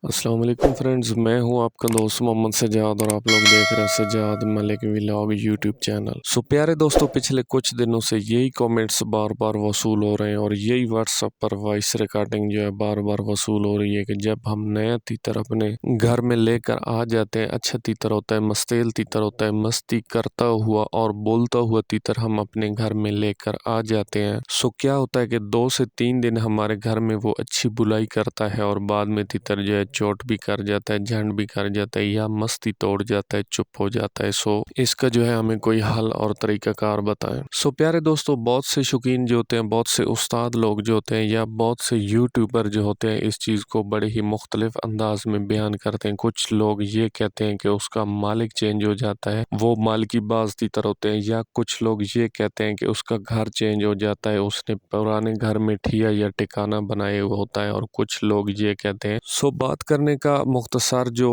अस्सलाम वालेकुम फ्रेंड्स, मैं हूं आपका दोस्त मोहम्मद सजाद और आप लोग देख रहे हैं Sajjad Malik vlog YouTube channel. प्यारे दोस्तों, पिछले कुछ दिनों से यही कमेंट्स बार बार वसूल हो रहे हैं और यही व्हाट्सएप पर वॉइस रिकॉर्डिंग जो है बार बार वसूल हो रही है कि जब हम नया तीतर अपने घर में लेकर आ जाते हैं, अच्छा तीतर होता है, मस्तेल तीतर होता है, मस्ती करता हुआ और बोलता हुआ तीतर हम अपने घर में लेकर आ जाते हैं। क्या होता है कि 2 से 3 दिन हमारे घर में वो अच्छी बुलाई करता है और बाद में तीतर जो है चोट भी कर जाता है, झंड भी कर जाता है या मस्ती तोड़ जाता है, चुप हो जाता है। इसका जो है हमें कोई हल और तरीकाकार बताएं। प्यारे दोस्तों, बहुत से शौकीन जो होते हैं, बहुत से उस्ताद लोग जो होते हैं या बहुत से यूट्यूबर जो होते हैं इस चीज़ को बड़े ही मुख्तलिफ अंदाज में बयान करते हैं। कुछ लोग ये कहते हैं कि उसका मालिक चेंज हो जाता है, वो मालिकी बाज तीतर होते हैं, या कुछ लोग ये कहते हैं कि उसका घर चेंज हो जाता है, उसने पुराने घर में ठिया या ठिकाना बनाए हुआ होता है। और कुछ लोग ये कहते हैं। बात करने का मुख्तसर जो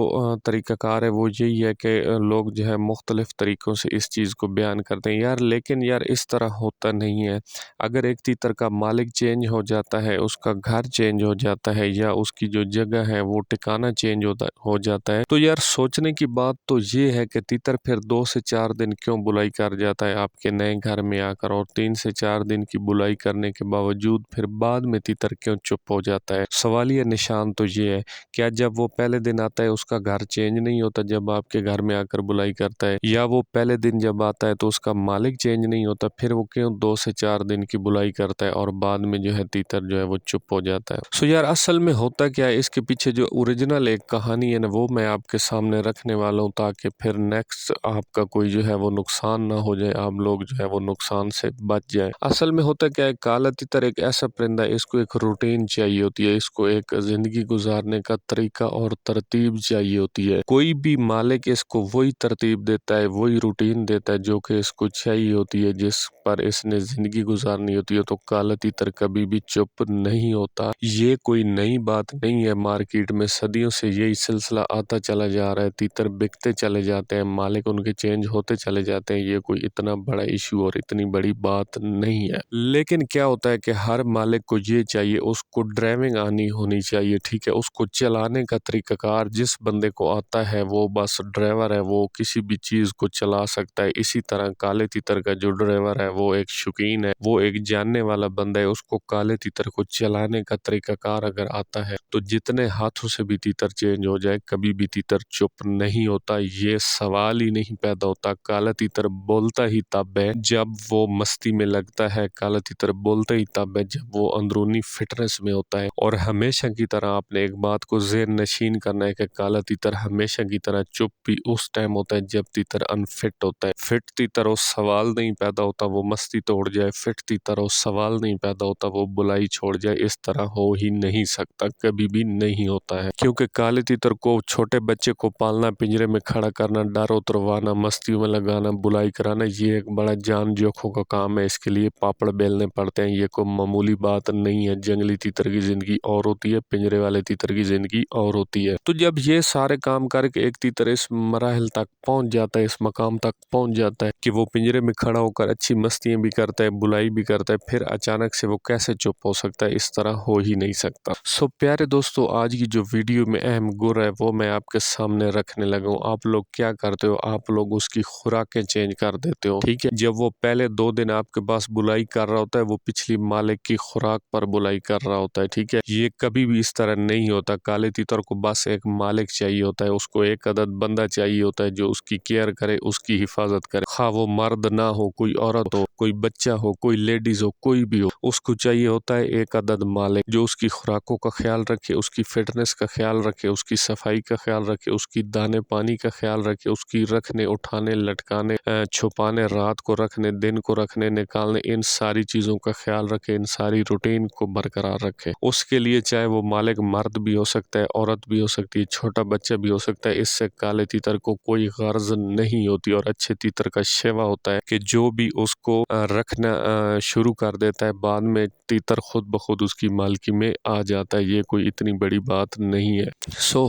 तरीक़ाकार है वो यही है कि लोग जो है मुख्तलिफ तरीक़ों से इस चीज़ को बयान करते हैं यार, लेकिन यार इस तरह होता नहीं है। अगर एक तीतर का मालिक चेंज हो जाता है, उसका घर चेंज हो जाता है या उसकी जो जगह है वो ठिकाना चेंज हो जाता है, तो यार सोचने की बात तो ये है कि तीतर फिर 2 से 4 दिन क्यों बुलाई कर जाता है आपके नए घर में आकर, और 3 से 4 दिन की बुलाई करने के बावजूद फिर बाद में तीतर क्यों चुप हो जाता है। सवालिया निशान तो ये है, क्या जब वो पहले दिन आता है उसका घर चेंज नहीं होता जब आपके घर में आकर बुलाई करता है, या वो पहले दिन जब आता है तो उसका मालिक चेंज नहीं होता, फिर वो क्यों 2 से 4 दिन की बुलाई करता है और बाद में जो है तीतर जो है वो चुप हो जाता है। यार असल में होता क्या है, इसके पीछे जो ओरिजिनल एक कहानी है ना वो मैं आपके सामने रखने वाला हूँ, ताकि फिर नेक्स्ट आपका कोई जो है वो नुकसान ना हो जाए, आप लोग जो है वो नुकसान से बच जाए। असल में होता क्या है, काला तीतर एक ऐसा परिंदा है, इसको एक रूटीन चाहिए होती है, इसको एक जिंदगी गुजारने का तरीका और तरतीब चाहिए होती है। कोई भी मालिक इसको वही तरतीब देता है, वही रूटीन देता है जो कि इसको चाहिए होती है, जिस पर इसने जिंदगी गुजारनी होती है। तो काला तीतर कभी भी चुप नहीं होता। ये कोई नई बात नहीं है, मार्केट में सदियों से यही सिलसिला आता चला जा रहा है। तीतर बिकते चले जाते हैं, मालिक उनके चेंज होते चले जाते हैं। ये कोई इतना बड़ा इशू और इतनी बड़ी बात नहीं है। लेकिन क्या होता है कि हर मालिक को ये चाहिए, उसको ड्राइविंग आनी होनी चाहिए, ठीक है, उसको चलाने का तरीकाकार जिस बंदे को आता है वो बस ड्राइवर है, वो किसी भी चीज़ को चला सकता है। इसी तरह काले तीतर का जो ड्राइवर है वो एक शौकीन है, वो एक जानने वाला बंदा है, उसको काले तीतर को चलाने का तरीकाकार अगर आता है तो जितने हाथों से भी तीतर चेंज हो जाए कभी भी तीतर चुप नहीं होता। ये सवाल ही नहीं पैदा होता। काला तीतर बोलता ही तब है जब वो मस्ती में लगता है, काला तीतर बोलता ही तब है जब वो अंदरूनी फिटनेस में होता है। और हमेशा की तरह आपने एक बात को ज़हन नशीन करना है कि काला तीतर हमेशा की तरह चुप भी उस टाइम होता है जब तीतर अनफिट होता है। फिट तीतर हो सवाल नहीं पैदा होता वो मस्ती तोड़ जाए, फिट तीतर हो सवाल नहीं पैदा होता वो बुलाई छोड़ जाए। इस तरह हो ही नहीं सकता, कभी भी नहीं होता है, क्योंकि काले तीतर को छोटे बच्चे को पालना, पिंजरे में खड़ा करना, डर उतरवाना, मस्ती में लगाना, बुलाई कराना, ये एक बड़ा जान जोखों का काम है। इसके लिए पापड़ बेलने पड़ते हैं, ये कोई मामूली बात नहीं है। जंगली तीतर की जिंदगी और होती है, पिंजरे वाले तीतर की जिंदगी और होती है। तो जब ये सारे काम करके एक तीतर इस मराहल तक पहुंच जाता है, इस मकाम तक पहुंच जाता है कि वो पिंजरे में खड़ा होकर अच्छी मस्तियां भी करता है, बुलाई भी करता है, फिर अचानक से वो कैसे चुप हो सकता है? इस तरह हो ही नहीं सकता। प्यारे दोस्तों, आज की जो वीडियो में अहम गुर है वो मैं आपके सामने रखने लगा हूँ। आप लोग क्या करते हो, आप लोग उसकी खुराकें चेंज कर देते हो, ठीक है। जब वो पहले 2 दिन आपके पास बुलाई कर रहा होता है, वो पिछली मालिक की खुराक पर बुलाई कर रहा होता है, ठीक है। ये कभी भी इस तरह नहीं होता। काले तीतर को बस एक मालिक चाहिए होता है, उसको एक अदद बंदा चाहिए होता है जो उसकी केयर करे, उसकी हिफाजत करे। खा वो मर्द ना हो, कोई औरत हो, कोई बच्चा हो, कोई लेडीज हो, कोई भी हो, उसको चाहिए होता है एक अदद मालिक जो उसकी खुराकों का ख्याल रखे, उसकी फिटनेस का ख्याल रखे, उसकी सफाई का ख्याल रखे, उसकी दाने पानी का ख्याल रखे, उसकी रखने, उठाने, लटकाने, छुपाने, रात को रखने, दिन को रखने, निकालने, इन सारी चीज़ों का ख्याल रखे, इन सारी रूटीन को बरकरार रखे। उसके लिए चाहे वो मालिक मर्द भी हो सकता है, औरत भी हो सकती है, छोटा बच्चा भी हो सकता है। इससे काले तीतर को कोई गर्ज नहीं होती। और अच्छे तीतर का शेवा होता है कि जो भी उसको रखना शुरू कर देता है, बाद में तीतर खुद ब खुद उसकी मालकी में आ जाता है। ये कोई इतनी बड़ी बात नहीं है।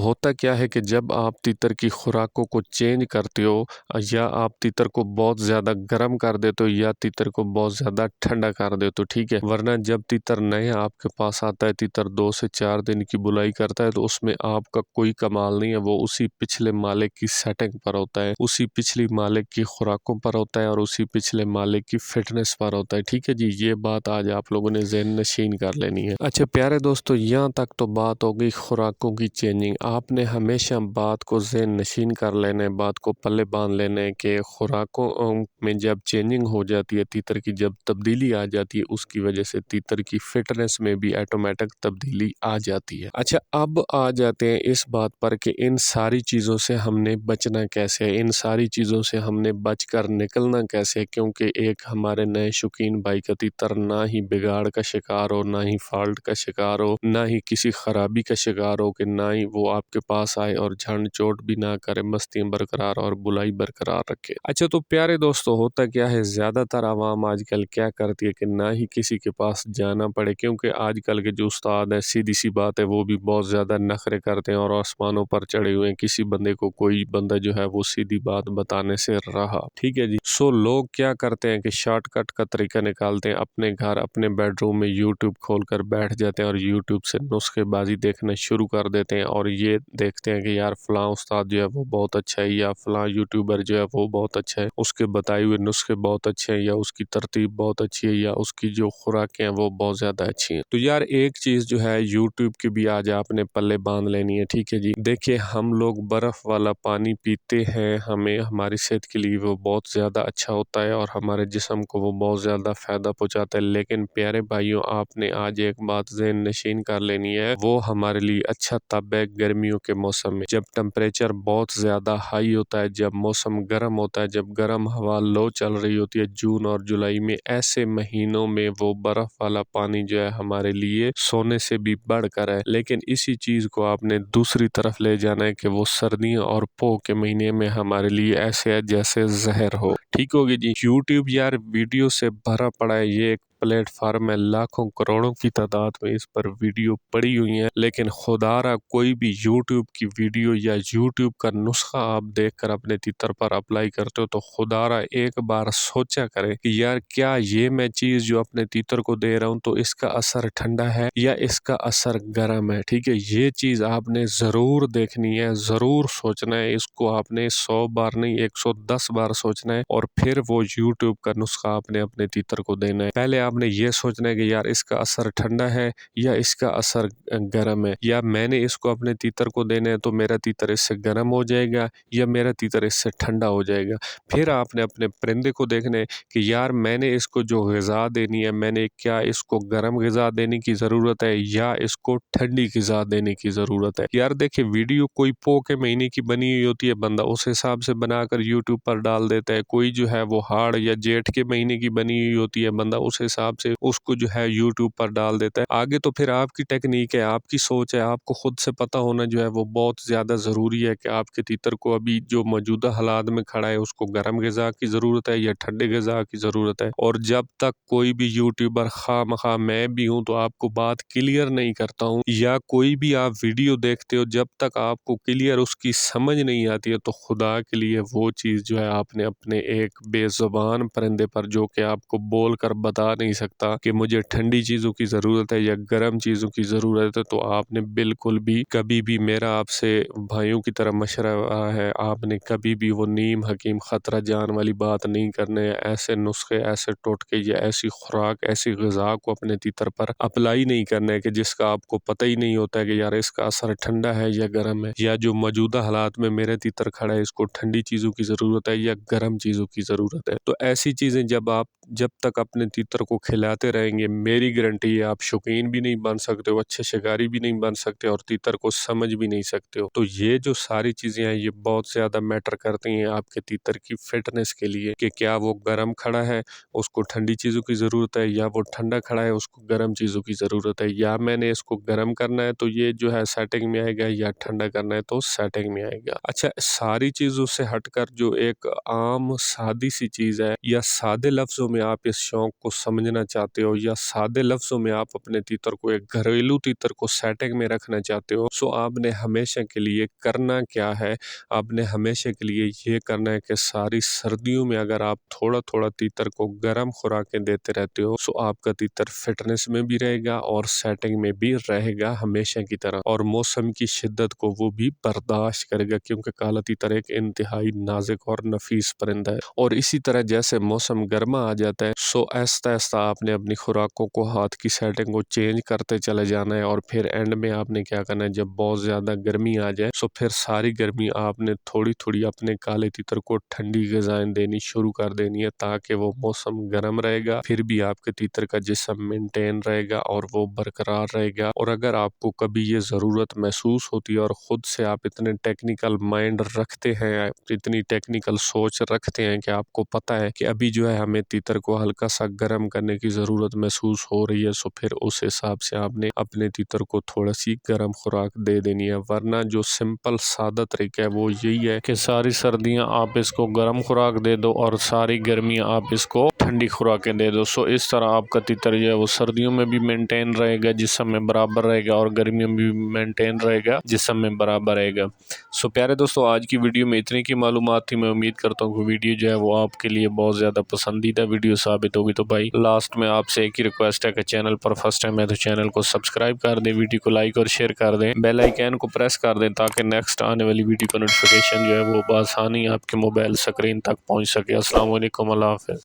होता क्या है कि जब आप तीतर की खुराकों को चेंज करते हो, या आप तीतर को बहुत ज़्यादा गर्म कर देते हो, या तीतर को बहुत ज़्यादा ठंडा कर देते हो, ठीक है। वरना जब तीतर नया आपके पास आता है, तीतर 2 से 4 दिन की बुलाई करता है तो उसमें आपका कोई कमाल नहीं है, वो उसी पिछले मालिक की सेटिंग पर होता है, उसी पिछली मालिक की खुराकों पर होता है और उसी पिछले मालिक की फिटनेस पर होता है। ठीक है जी, ये बात आज आप लोगों ने ज़हन नशीन कर लेनी है। अच्छा प्यारे दोस्तों, यहाँ तक तो बात हो गई खुराकों की चेंजिंग। आपने हमेशा बात को ज़हन नशीन कर लेना है, बात को पल्ले बांध लेना है कि खुराकों में जब चेंजिंग हो जाती है, तीतर की जब तब्दीली आ जाती है, उसकी वजह से तीतर की फिटनेस में भी ऑटोमेटिक तब्दीली आ जाती है। अच्छा अब आ जाते हैं इस बात पर कि इन सारी चीज़ों से हमने बचना कैसे है, इन सारी चीज़ों से हमने बचकर निकलना कैसे है, क्योंकि एक हमारे नए शौकीन भाई का तीतर ना ही बिगाड़ का शिकार हो, ना ही फॉल्ट का शिकार हो, ना ही किसी खराबी का शिकार हो, कि ना ही वो आपके पास आए और झंड चोट भी ना करे, मस्तियाँ बरकरार और बुलाई बरकरार रखे। अच्छा तो प्यारे दोस्तों, होता क्या है, ज़्यादातर आवाम आजकल क्या करती है कि ना ही किसी के पास जाना पड़े, क्योंकि आजकल के जो उस्ताद है, सीधी सी बात है, वो भी बहुत ज़्यादा नखरे करते हैं और आसमानों पर चढ़े हुए हैं। किसी बंदे को कोई बंदा जो है वो सीधी बात बताने से रहा। ठीक है जी, सो लोग क्या करते हैं कि शॉर्टकट का तरीका निकालते हैं, अपने घर अपने बेडरूम में यूट्यूब खोलकर बैठ जाते हैं और यूट्यूब से नुस्खेबाजी देखना शुरू कर देते हैं और ये देखते हैं कि यार फलां उस्ताद जो है वो बहुत अच्छा है, या फलां यूट्यूबर जो है वो बहुत अच्छा है, उसके बताए हुए नुस्खे बहुत अच्छे हैं, या उसकी तरतीब बहुत अच्छी है, या उसकी जो खुराकें हैं वो बहुत ज़्यादा अच्छी हैं। तो यार एक चीज़ जो है यूट्यूब की भी आज आपने पल्ले बांध लेनी है। ठीक है जी, देखिए हम लोग बर्फ़ वाला पानी पीते हैं, हमें हमारी सेहत के लिए वो बहुत ज़्यादा अच्छा होता है और हमारे जिस्म को वो बहुत ज़्यादा फ़ायदा पहुँचाता है, लेकिन प्यारे भाइयों आपने आज एक बात ज़हन नशीन कर लेनी है, वो हमारे लिए अच्छा तब है गर्मियों के मौसम में, जब टेम्परेचर बहुत ज़्यादा हाई होता है, जब मौसम गर्म होता है, जब गर्म हवा लो चल रही होती है, जून और जुलाई में, ऐसे महीनों में वो बर्फ़ वाला पानी जो है हमारे लिए सोने से भी बढ़कर है। लेकिन इसी चीज़ को आपने दूसरी तरफ ले जाना है कि वो सर्दियों और पो के महीने में हमारे लिए ऐसे है जैसे जहर हो। ठीक होगी जी, यूट्यूब यार वीडियो से भरा पड़ा है, ये एक प्लेटफार्म है, लाखों करोड़ों की तादाद में इस पर वीडियो पड़ी हुई है, लेकिन खुदारा कोई भी यूट्यूब की वीडियो या यूट्यूब का नुस्खा आप देखकर अपने तीतर पर अप्लाई करते हो तो खुदारा एक बार सोचा करें कि यार क्या ये मैं चीज़ जो अपने तीतर को दे रहा हूँ तो इसका असर ठंडा है या इसका असर गर्म है। ठीक है, ये चीज़ आपने ज़रूर देखनी है, ज़रूर सोचना है, इसको आपने 100 बार नहीं 110 बार सोचना है और फिर वो यूट्यूब का नुस्खा आपने अपने तीतर को देना है। पहले आपने ये सोचना है कि यार इसका असर ठंडा है या इसका असर गर्म है, या मैंने इसको अपने तीतर को देना है तो मेरा तीतर इससे गर्म हो जाएगा या मेरा तीतर इससे ठंडा हो जाएगा। फिर आपने अपने परिंदे को देखना है कि यार मैंने इसको जो ग़िज़ा देनी है, मैंने क्या इसको गर्म ग़िज़ा देने की ज़रूरत है या इसको ठंडी ग़िज़ा देने की ज़रूरत है। यार देखिए वीडियो कोई पो के महीने की बनी हुई होती है, बंदा उस हिसाब से बनाकर यूट्यूब पर डाल देता है, कोई जो है वो हाड़ या जेठ के महीने की बनी हुई होती है, बंदा उस हिसाब से उसको जो है यूट्यूब पर डाल देता है। आगे तो फिर आपकी टेक्निक है, आपकी सोच है, आपको खुद से पता होना जो है वो बहुत ज़्यादा ज़रूरी है कि आपके तीतर को अभी जो मौजूदा हालात में खड़ा है उसको गर्म ग़िज़ा की ज़रूरत है या ठंडे ग़िज़ा की ज़रूरत है। और जब तक कोई भी यूट्यूबर खामखा मैं भी हूँ तो आपको बात क्लियर नहीं करता हूँ, या कोई भी आप वीडियो देखते हो जब तक आपको क्लियर उसकी समझ नहीं आती है, तो खुदा के लिए वो चीज़ जो है आपने अपने एक बेज़ुबान परिंदे पर जो कि आपको बोल कर बता नहीं सकता कि मुझे ठंडी चीज़ों की ज़रूरत है या गर्म चीज़ों की ज़रूरत है, तो आपने बिल्कुल भी कभी भी मेरा आपसे भाइयों की तरह मशवरा है, आपने कभी भी वो नीम हकीम ख़तरा जान वाली बात नहीं करने है। ऐसे नुस्खे, ऐसे टोटके या ऐसी खुराक, ऐसी ग़िज़ा को अपने तीतर पर अप्लाई नहीं करना है कि जिसका आपको पता ही नहीं होता है कि यार इसका असर ठंडा है या गर्म है, या जो मौजूदा हालात में मेरे तीतर खड़ा है इसको ठंडी चीज़ों की ज़रूरत है या गर्म चीज़ों की ज़रूरत है। तो ऐसी चीज़ें जब तक अपने तीतर को खिलाते रहेंगे, मेरी गारंटी है आप शौकीन भी नहीं बन सकते हो, अच्छे शिकारी भी नहीं बन सकते और तीतर को समझ भी नहीं सकते हो। तो ये जो सारी चीज़ें हैं ये बहुत ज़्यादा मैटर करती हैं आपके तीतर की फिटनेस के लिए, कि क्या वो गर्म खड़ा है उसको ठंडी चीज़ों की ज़रूरत है, या वो ठंडा खड़ा है उसको गर्म चीज़ों की ज़रूरत है, या मैंने इसको गर्म करना है तो ये जो है सेटिंग में आएगा, या ठंडा करना है तो सेटिंग में आएगा। अच्छा, सारी चीज़ों से हटकर जो एक आम सादी सी चीज़ है या सादे लफ्ज़ों में आप इस शौक़ को समझ समझना चाहते हो या सादे लफ्ज़ों में आप अपने तीतर को, एक घरेलू तीतर को सेटिंग में रखना चाहते हो, सो आपने हमेशा के लिए करना क्या है, आपने हमेशा के लिए ये करना है कि सारी सर्दियों में अगर आप थोड़ा थोड़ा तीतर को गर्म खुराकें देते रहते हो, सो आपका तीतर फिटनेस में भी रहेगा और सेटिंग में भी रहेगा हमेशा की तरह, और मौसम की शिद्दत को वो भी बर्दाश्त करेगा, क्योंकि काला तीतर एक इंतहाई नाजुक और नफीस परिंदा है। और इसी तरह जैसे मौसम गर्मा आ जाता है, सो आहिस्ता आहिस्ता आपने अपनी खुराकों को, हाथ की सेटिंग को चेंज करते चले जाना है, और फिर एंड में आपने क्या करना है, जब बहुत ज़्यादा गर्मी आ जाए, सो फिर सारी गर्मी आपने थोड़ी थोड़ी अपने काले तीतर को ठंडी ग़िज़ाएं देनी शुरू कर देनी है, ताकि वो मौसम गर्म रहेगा फिर भी आपके तीतर का जिस्म मेंटेन रहेगा और वो बरकरार रहेगा। और अगर आपको कभी ये ज़रूरत महसूस होती है और ख़ुद से आप इतने टेक्निकल माइंड रखते हैं, इतनी टेक्निकल सोच रखते हैं कि आपको पता है कि अभी जो है हमें तीतर को हल्का सा गर्म करने की ज़रूरत महसूस हो रही है, सो फिर उस हिसाब से आपने अपने तीतर को थोड़ा सी गर्म खुराक दे देनी है। वरना जो सिंपल सादा तरीका है वो यही है कि सारी सर्दियाँ आप इसको गर्म खुराक दे दो और सारी गर्मियाँ आप इसको ठंडी खुराकें दे दो। सो इस तरह आपका तीतर जो है वो सर्दियों में भी मेंटेन रहेगा, जिस्म में बराबर रहेगा, और गर्मियों में भी मेंटेन रहेगा, जिस्म में बराबर रहेगा। सो प्यारे दोस्तों, आज की वीडियो में इतनी की मालूमात थी। मैं उम्मीद करता हूँ कि वीडियो जो है वो आपके लिए बहुत ज़्यादा पसंदीदा वीडियो साबित होगी। तो भाई लास्ट में आपसे एक ही रिक्वेस्ट है कि चैनल पर फर्स्ट टाइम है तो चैनल को सब्सक्राइब कर दें, वीडियो को लाइक और शेयर कर दें, बेल आइकन को प्रेस कर दें, ताकि नेक्स्ट आने वाली वीडियो का नोटिफिकेशन जो है वो बआसानी आपके मोबाइल स्क्रीन तक पहुँच सके। अस्सलाम वालेकुम, अल्लाह हाफ़िज़।